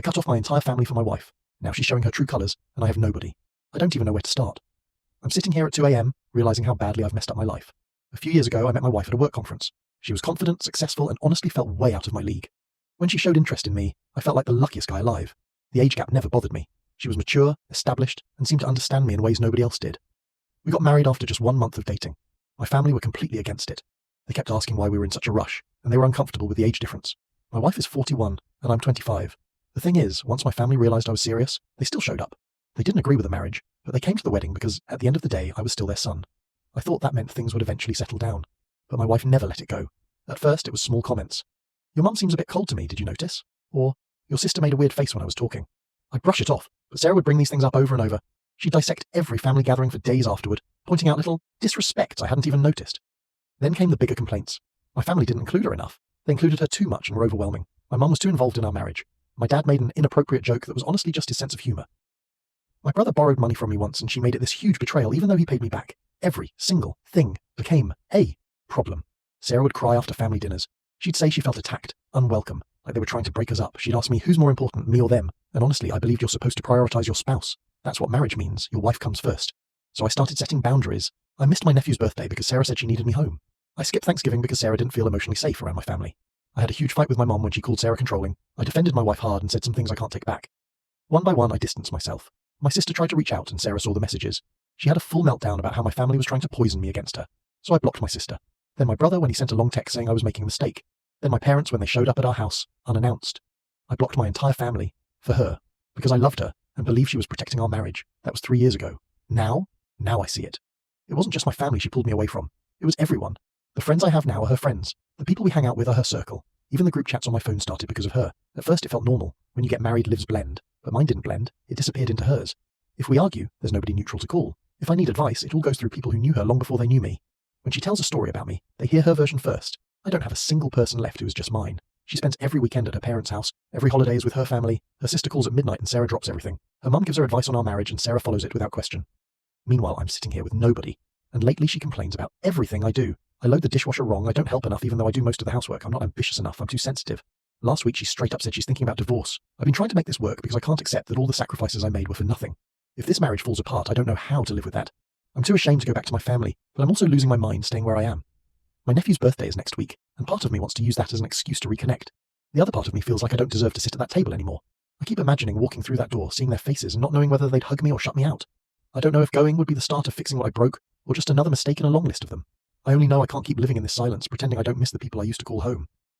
I cut off my entire family for my wife. Now she's showing her true colours, and I have nobody. I don't even know where to start. I'm sitting here at 2 a.m, realising how badly I've messed up my life. A few years ago, I met my wife at a work conference. She was confident, successful, and honestly felt way out of my league. When she showed interest in me, I felt like the luckiest guy alive. The age gap never bothered me. She was mature, established, and seemed to understand me in ways nobody else did. We got married after just 1 month of dating. My family were completely against it. They kept asking why we were in such a rush, and they were uncomfortable with the age difference. My wife is 41, and I'm 25. The thing is, once my family realised I was serious, they still showed up. They didn't agree with the marriage, but they came to the wedding because, at the end of the day, I was still their son. I thought that meant things would eventually settle down. But my wife never let it go. At first, it was small comments. "Your mum seems a bit cold to me, did you notice?" Or, "Your sister made a weird face when I was talking." I'd brush it off, but Sarah would bring these things up over and over. She'd dissect every family gathering for days afterward, pointing out little disrespects I hadn't even noticed. Then came the bigger complaints. My family didn't include her enough. They included her too much and were overwhelming. My mum was too involved in our marriage. My dad made an inappropriate joke that was honestly just his sense of humour. My brother borrowed money from me once and she made it this huge betrayal even though he paid me back. Every single thing became a problem. Sarah would cry after family dinners. She'd say she felt attacked, unwelcome, like they were trying to break us up. She'd ask me who's more important, me or them, and honestly I believed you're supposed to prioritise your spouse. That's what marriage means, your wife comes first. So I started setting boundaries. I missed my nephew's birthday because Sarah said she needed me home. I skipped Thanksgiving because Sarah didn't feel emotionally safe around my family. I had a huge fight with my mom when she called Sarah controlling. I defended my wife hard and said some things I can't take back. One by one I distanced myself. My sister tried to reach out and Sarah saw the messages. She had a full meltdown about how my family was trying to poison me against her. So I blocked my sister. Then my brother when he sent a long text saying I was making a mistake. Then my parents when they showed up at our house, unannounced. I blocked my entire family, for her, because I loved her and believed she was protecting our marriage. That was 3 years ago. Now I see it. It wasn't just my family she pulled me away from. It was everyone. The friends I have now are her friends. The people we hang out with are her circle. Even the group chats on my phone started because of her. At first it felt normal. When you get married, lives blend. But mine didn't blend. It disappeared into hers. If we argue, there's nobody neutral to call. If I need advice, it all goes through people who knew her long before they knew me. When she tells a story about me, they hear her version first. I don't have a single person left who is just mine. She spends every weekend at her parents' house. Every holiday is with her family. Her sister calls at midnight and Sarah drops everything. Her mum gives her advice on our marriage and Sarah follows it without question. Meanwhile, I'm sitting here with nobody. And lately she complains about everything I do. I load the dishwasher wrong, I don't help enough even though I do most of the housework, I'm not ambitious enough, I'm too sensitive. Last week she straight up said she's thinking about divorce. I've been trying to make this work because I can't accept that all the sacrifices I made were for nothing. If this marriage falls apart, I don't know how to live with that. I'm too ashamed to go back to my family, but I'm also losing my mind staying where I am. My nephew's birthday is next week, and part of me wants to use that as an excuse to reconnect. The other part of me feels like I don't deserve to sit at that table anymore. I keep imagining walking through that door, seeing their faces and not knowing whether they'd hug me or shut me out. I don't know if going would be the start of fixing what I broke, or just another mistake in a long list of them. I only know I can't keep living in this silence, pretending I don't miss the people I used to call home.